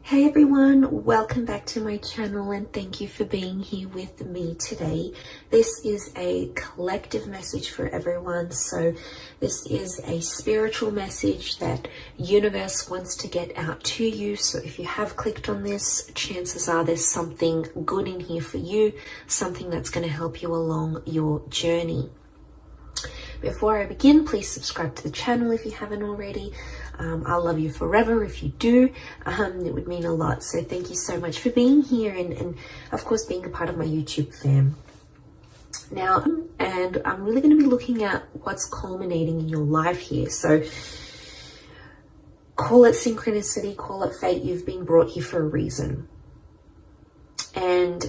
Hey everyone, welcome back to my channel and thank you for being here with me today. This is a collective message for everyone. So this is a spiritual message that universe wants to get out to you. So if you have clicked on this, chances are there's something good in here for you, something that's going to help you along your journey. Before I begin, please subscribe to the channel if you haven't already. I'll love you forever if you do. It would mean a lot. So thank you so much for being here and of course being a part of my YouTube fam. Now, and I'm really going to be looking at what's culminating in your life here. So call it synchronicity, call it fate. You've been brought here for a reason. And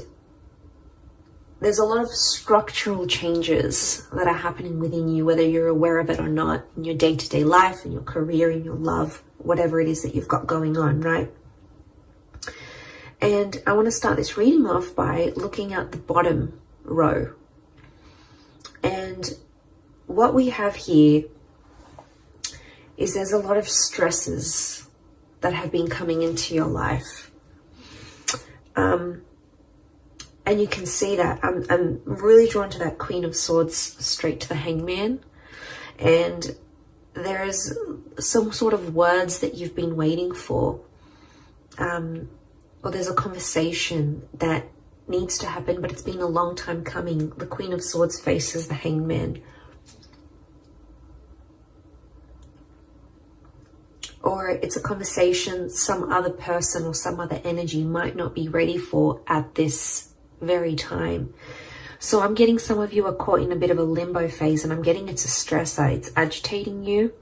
there's a lot of structural changes that are happening within you, whether you're aware of it or not, in your day-to-day life, in your career, in your love, whatever it is that you've got going on, right? And I want to start this reading off by looking at the bottom row. And what we have here is there's a lot of stresses that have been coming into your life. And you can see that I'm really drawn to that Queen of Swords straight to the Hangman. And there is some sort of words that you've been waiting for. Or there's a conversation that needs to happen, but it's been a long time coming. The Queen of Swords faces the Hangman. Or it's a conversation some other person or some other energy might not be ready for at this very time. So I'm getting some of you are caught in a bit of a limbo phase, and I'm getting it's a stressor. It's agitating you.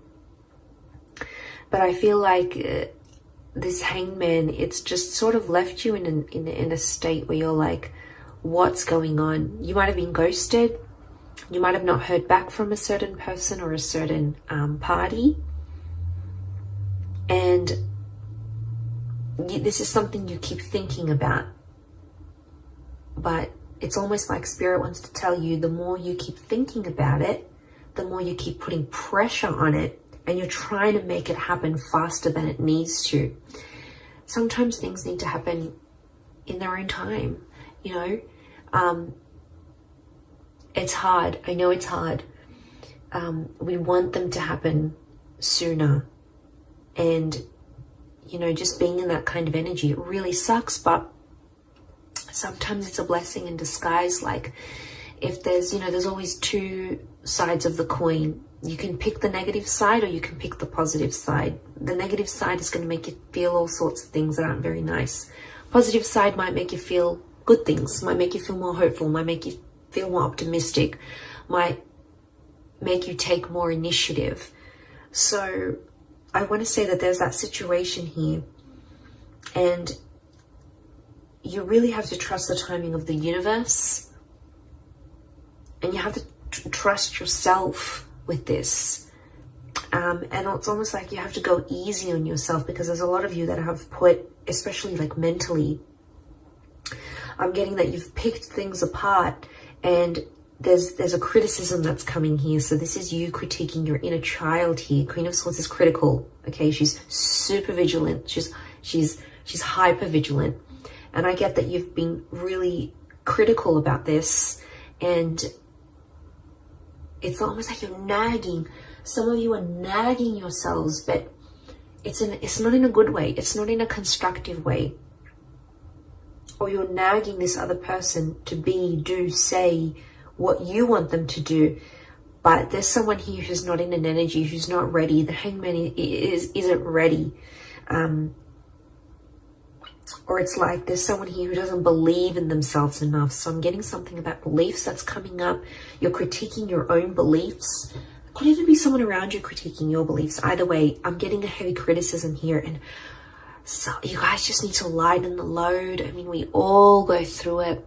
But I feel like this Hangman, it's just sort of left you in a state where you're like, what's going on? You might have been ghosted. You might have not heard back from a certain person or a certain party. And this is something you keep thinking about. But it's almost like Spirit wants to tell you, the more you keep thinking about it, the more you keep putting pressure on it, and you're trying to make it happen faster than it needs to. Sometimes things need to happen in their own time, you know. It's hard. I know it's hard. We want them to happen sooner. And, you know, just being in that kind of energy, it really sucks, but sometimes it's a blessing in disguise. Like if there's, you know, there's always two sides of the coin. You can pick the negative side or you can pick the positive side. The negative side is going to make you feel all sorts of things that aren't very nice. Positive side might make you feel good things, might make you feel more hopeful, might make you feel more optimistic, might make you take more initiative. So I want to say that there's that situation here, and you really have to trust the timing of the universe, and you have to trust yourself with this. And it's almost like you have to go easy on yourself, because there's a lot of you that have put, especially like mentally, I'm getting that you've picked things apart, and there's a criticism that's coming here. So this is you critiquing your inner child here. Queen of Swords is critical. Okay, she's super vigilant. She's hyper vigilant. And I get that you've been really critical about this, and it's almost like you're nagging. Some of you are nagging yourselves, but it's not in a good way. It's not in a constructive way. Or you're nagging this other person to be, do, say what you want them to do. But there's someone here who's not in an energy, who's not ready. The Hangman isn't ready. Or it's like there's someone here who doesn't believe in themselves enough. So I'm getting something about beliefs that's coming up. You're critiquing your own beliefs. Could even be someone around you critiquing your beliefs. Either way, I'm getting a heavy criticism here. And so you guys just need to lighten the load. I mean, we all go through it.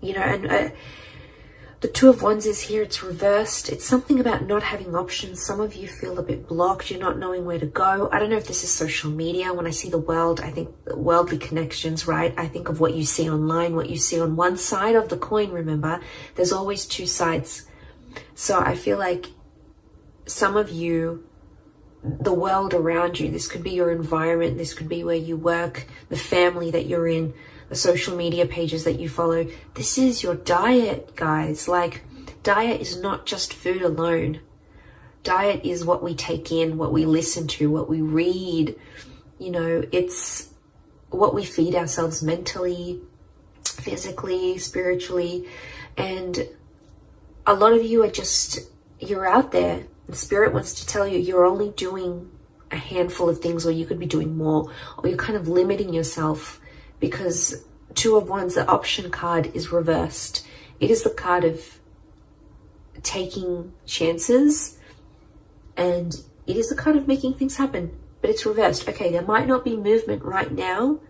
You know, and the Two of Wands is here. It's reversed. It's something about not having options. Some of you feel a bit blocked. You're not knowing where to go. I don't know if this is social media. When I see the world, I think worldly connections, right? I think of what you see online, what you see on one side of the coin. Remember, there's always two sides. So I feel like some of you, the world around you. This could be your environment. This could be where you work, the family that you're in, the social media pages that you follow. This is your diet, guys. Like, diet is not just food alone. Diet is what we take in, what we listen to, what we read. You know, it's what we feed ourselves mentally, physically, spiritually. And a lot of you are just, you're out there, and Spirit wants to tell you you're only doing a handful of things, or you could be doing more, or you're kind of limiting yourself, because Two of Wands, the option card, is reversed. It is the card of taking chances, and it is the card of making things happen, but it's reversed. Okay, there might not be movement right now,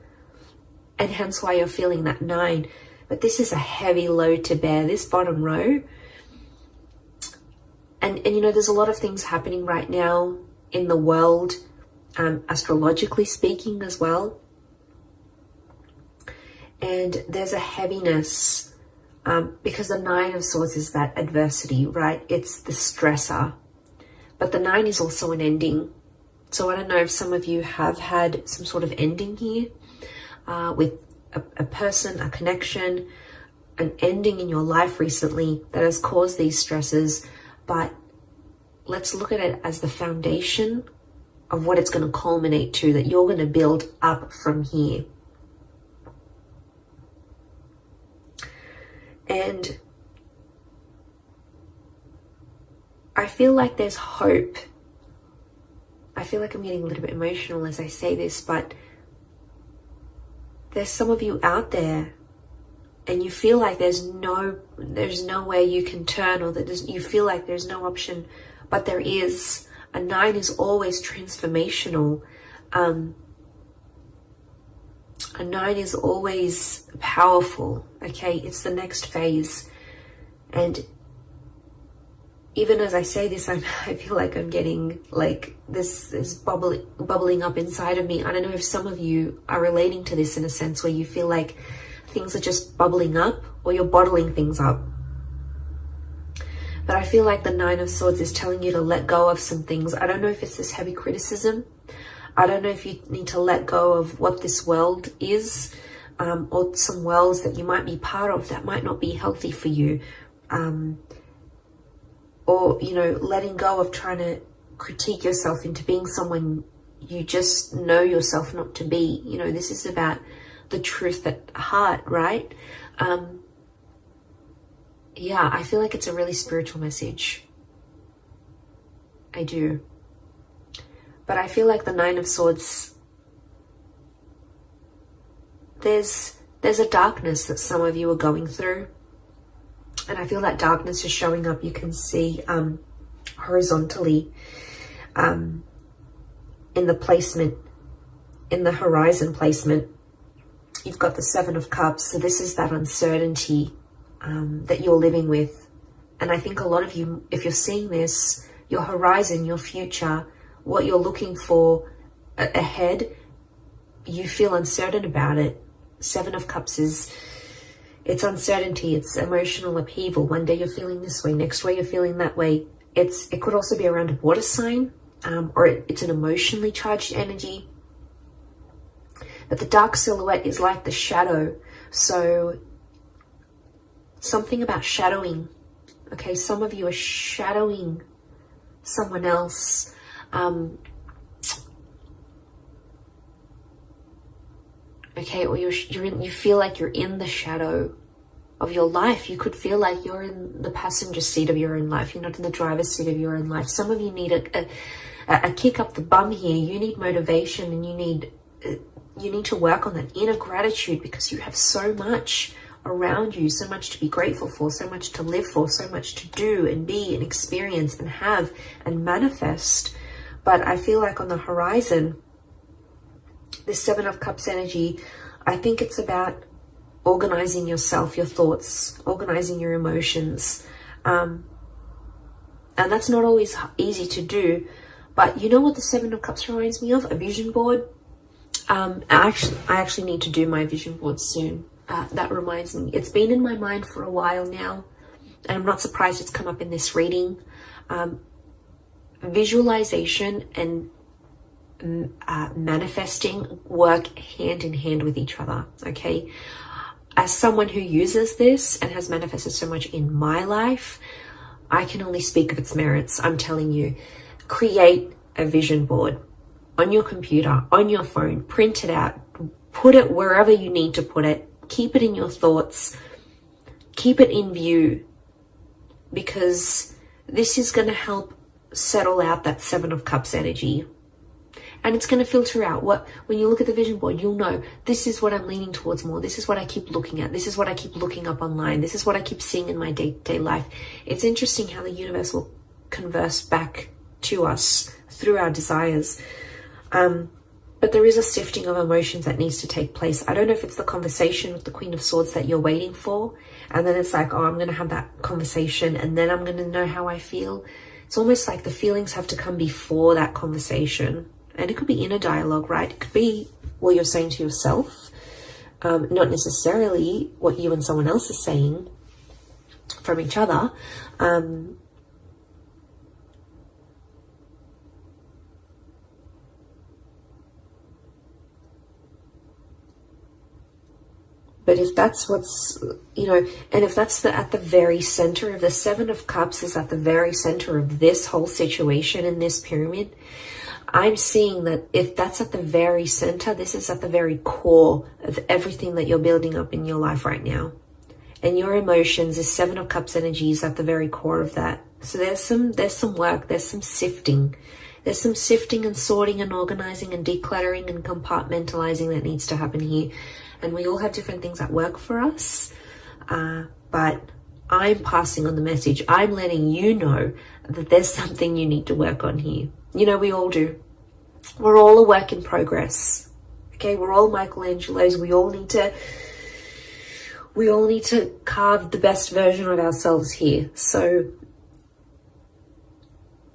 and hence why you're feeling that 9, but this is a heavy load to bear, this bottom row. And you know, there's a lot of things happening right now in the world, astrologically speaking as well. And there's a heaviness, because the 9 of Swords is that adversity, right? It's the stressor. But the 9 is also an ending. So I don't know if some of you have had some sort of ending here, with a person, a connection, an ending in your life recently that has caused these stresses. But let's look at it as the foundation of what it's going to culminate to, that you're going to build up from here. And I feel like there's hope. I feel like I'm getting a little bit emotional as I say this, but there's some of you out there and you feel like there's no way you can turn, or that you feel like there's no option, but there is. A 9 is always transformational. A 9 is always powerful, okay? It's the next phase. And even as I say this, I feel like I'm getting, like, this is bubbling up inside of me. I don't know if some of you are relating to this in a sense, where you feel like things are just bubbling up, or you're bottling things up. But I feel like the 9 of Swords is telling you to let go of some things. I don't know if it's this heavy criticism. I don't know if you need to let go of what this world is, or some worlds that you might be part of that might not be healthy for you. Or, you know, letting go of trying to critique yourself into being someone you just know yourself not to be. You know, this is about the truth at heart, right? Yeah, I feel like it's a really spiritual message. I do. But I feel like the 9 of Swords, there's a darkness that some of you are going through. And I feel that darkness is showing up. You can see horizontally in the placement, in the horizon placement. You've got the 7 of Cups. So this is that uncertainty that you're living with. And I think a lot of you, if you're seeing this, your horizon, your future, what you're looking for ahead, you feel uncertain about it. 7 of Cups is, it's uncertainty, it's emotional upheaval. One day you're feeling this way, next way you're feeling that way. It could also be around a water sign, or it's an emotionally charged energy. But the dark silhouette is like the shadow. So something about shadowing. Okay, some of you are shadowing someone else. Okay, or you feel like you're in the shadow of your life. You could feel like you're in the passenger seat of your own life. You're not in the driver's seat of your own life. Some of you need a kick up the bum here. You need motivation, and you need to work on that inner gratitude, because you have so much around you, so much to be grateful for, so much to live for, so much to do and be and experience and have and manifest. But I feel like on the horizon, this 7 of Cups energy, I think it's about organizing yourself, your thoughts, organizing your emotions. And that's not always easy to do. But you know what the 7 of Cups reminds me of? A vision board. I actually need to do my vision board soon. That reminds me. It's been in my mind for a while now. And I'm not surprised it's come up in this reading. visualization and manifesting work hand in hand with each other, okay? As someone who uses this and has manifested so much in my life, I can only speak of its merits. I'm telling you, create a vision board on your computer, on your phone, print it out, put it wherever you need to put it, keep it in your thoughts, keep it in view, because this is going to help settle out that Seven of Cups energy. And it's going to filter out when you look at the vision board, you'll know this is what I'm leaning towards more. This is what I keep looking at. This is what I keep looking up online. This is what I keep seeing in my day-to-day life. It's interesting how the universe will converse back to us through our desires. But there is a sifting of emotions that needs to take place. I don't know if it's the conversation with the Queen of Swords that you're waiting for. And then it's like, oh, I'm going to have that conversation and then I'm going to know how I feel. It's almost like the feelings have to come before that conversation. And it could be inner dialogue, right? It could be what you're saying to yourself, not necessarily what you and someone else is saying from each other. But if that's what's, and if that's at the very center of the Seven of Cups is at the very center of this whole situation in this pyramid, I'm seeing that if that's at the very center, this is at the very core of everything that you're building up in your life right now. And your emotions, this Seven of Cups energy is at the very core of that. So there's some work, there's some sifting. There's some sifting and sorting and organizing and decluttering and compartmentalizing that needs to happen here. And we all have different things that work for us. But I'm passing on the message. I'm letting you know that there's something you need to work on here. We all do. We're all a work in progress. Okay, we're all Michelangelos. We all need to carve the best version of ourselves here. So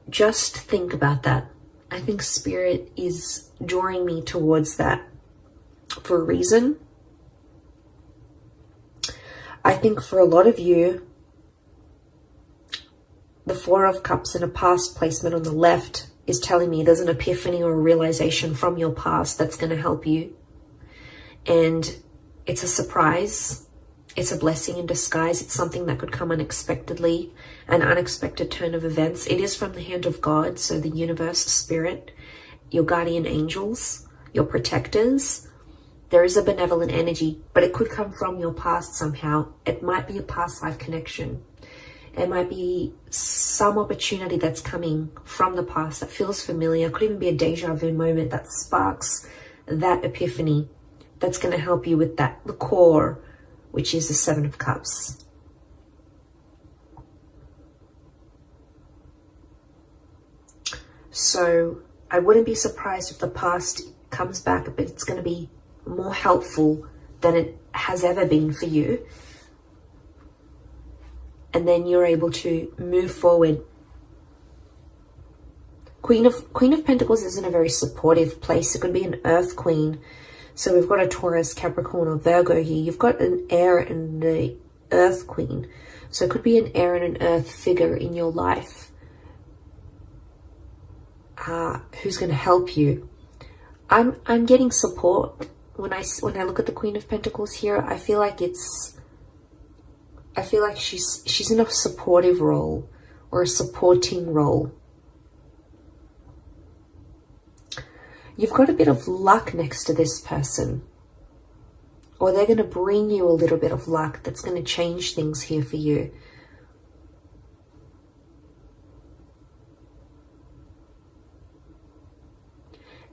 just think about that. I think Spirit is drawing me towards that for a reason. I think for a lot of you, the Four of Cups in a past placement on the left is telling me there's an epiphany or a realization from your past that's going to help you. And it's a surprise. It's a blessing in disguise. It's something that could come unexpectedly, an unexpected turn of events. It is from the hand of God, so the universe, Spirit, your guardian angels, your protectors. There is a benevolent energy, but it could come from your past somehow. It might be a past life connection. It might be some opportunity that's coming from the past that feels familiar. It could even be a deja vu moment that sparks that epiphany that's going to help you with the core, which is the Seven of Cups. So I wouldn't be surprised if the past comes back, but it's going to be more helpful than it has ever been for you. And then you're able to move forward. Queen of Pentacles is in a very supportive place. It could be an Earth Queen. So we've got a Taurus, Capricorn, or Virgo here. You've got an air and the Earth Queen. So it could be an air and an earth figure in your life who's going to help you. I'm getting support. When I look at the Queen of Pentacles here, I feel like she's in a supportive role or a supporting role. You've got a bit of luck next to this person, or they're going to bring you a little bit of luck that's going to change things here for you.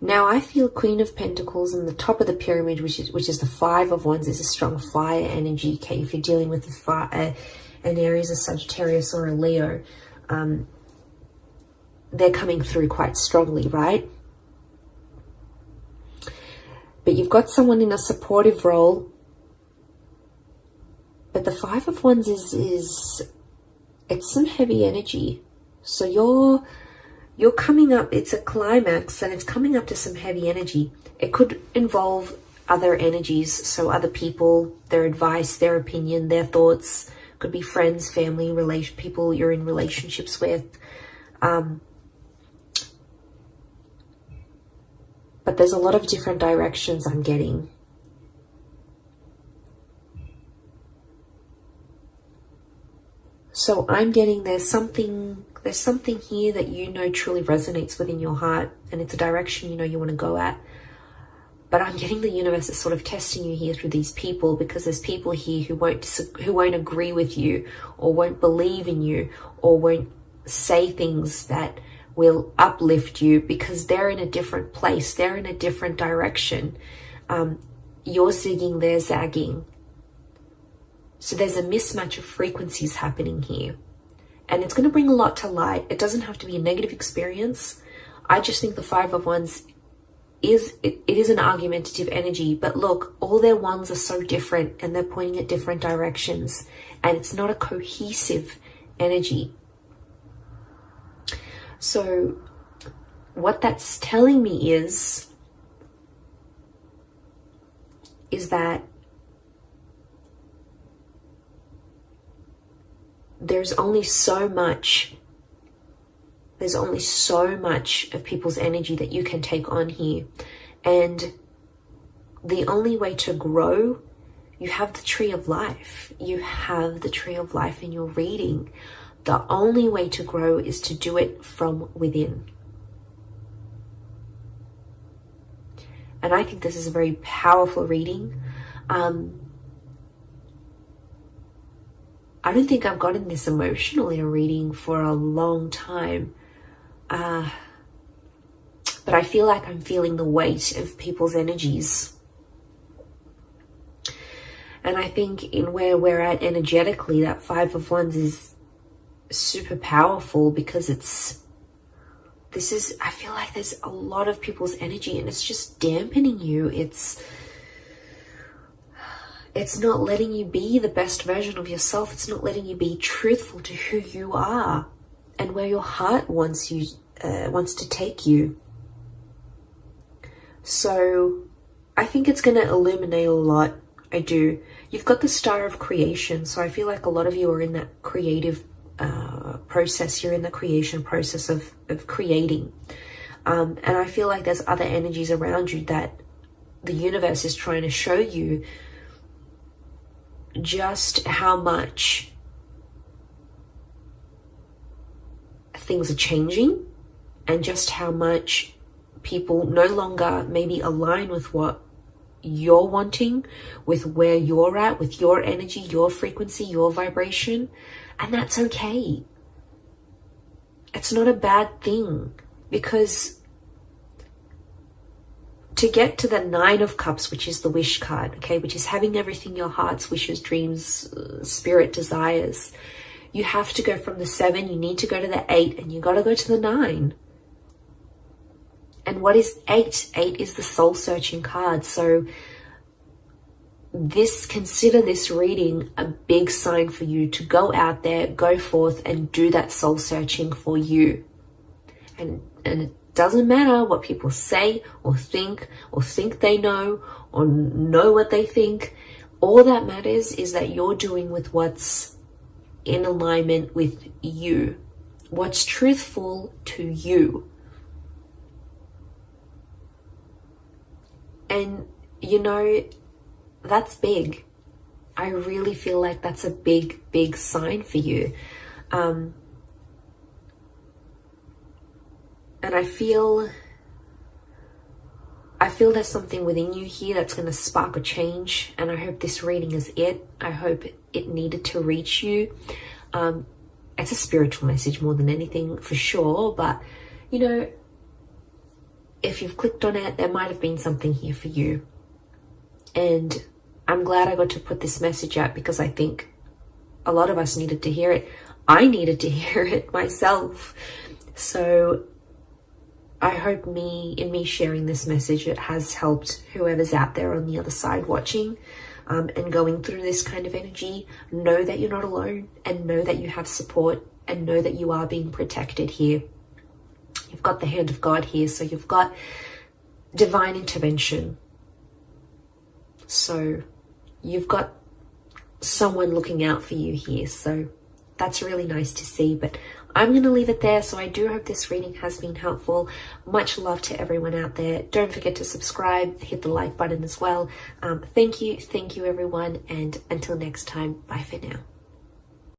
Now I feel Queen of Pentacles in the top of the pyramid, which is the Five of Wands, is a strong fire energy. Okay, if you're dealing with an Aries, a Sagittarius, or a Leo, they're coming through quite strongly, right? But you've got someone in a supportive role. But the Five of Wands it's some heavy energy. So you're coming up, it's a climax and it's coming up to some heavy energy. It could involve other energies, so other people, their advice, their opinion, their thoughts. Could be friends, family, people you're in relationships with. but there's a lot of different directions I'm getting. So I'm getting there's something here that you know truly resonates within your heart, and it's a direction you know you want to go at. But I'm getting the universe is sort of testing you here through these people, because there's people here who won't agree with you, or won't believe in you, or won't say things that will uplift you, because they're in a different place, they're in a different direction. You're zigging, they're zagging. So there's a mismatch of frequencies happening here. And it's going to bring a lot to light. It doesn't have to be a negative experience. I just think the Five of Wands it is an argumentative energy. But look, all their wands are so different, and they're pointing at different directions. And it's not a cohesive energy. So what that's telling me is that there's only so much of people's energy that you can take on here. And the only way to grow, you have the tree of life. You have the tree of life in your reading. The only way to grow is to do it from within. And I think this is a very powerful reading. I don't think I've gotten this emotional in a reading for a long time. But I feel like I'm feeling the weight of people's energies. And I think in where we're at energetically, that Five of Wands is super powerful, because I feel like there's a lot of people's energy, and it's just dampening you. It's not letting you be the best version of yourself. It's not letting you be truthful to who you are and where your heart wants to take you. So I think it's going to illuminate a lot. I do. You've got the Star of Creation. So I feel like a lot of you are in that creative process. You're in the creation process of creating. And I feel like there's other energies around you that the universe is trying to show you just how much things are changing, and just how much people no longer maybe align with what you're wanting, with where you're at, with your energy, your frequency, your vibration. And that's okay. It's not a bad thing, because to get to the Nine of Cups, which is the wish card, okay, which is having everything your heart's wishes, dreams, spirit desires, you have to go from the 7, you need to go to the 8, and you got to go to the 9. And what is 8? 8 is the soul searching card. So consider this reading a big sign for you to go out there, go forth and do that soul searching for you. And it doesn't matter what people say or think they know or know what they think. All that matters is that you're doing with what's in alignment with you, what's truthful to you. And you know, that's big. I really feel like that's a big, big sign for you. And I feel there's something within you here that's going to spark a change. And I hope this reading is it. I hope it needed to reach you. It's a spiritual message more than anything, for sure. But, you know, if you've clicked on it, there might have been something here for you. And I'm glad I got to put this message out, because I think a lot of us needed to hear it. I needed to hear it myself. So I hope in me sharing this message, it has helped whoever's out there on the other side watching and going through this kind of energy. Know that you're not alone, and know that you have support, and know that you are being protected here. You've got the hand of God here, so you've got divine intervention. So you've got someone looking out for you here. So that's really nice to see. But I'm going to leave it there. So I do hope this reading has been helpful. Much love to everyone out there. Don't forget to subscribe, hit the like button as well. Thank you everyone, and until next time, bye for now.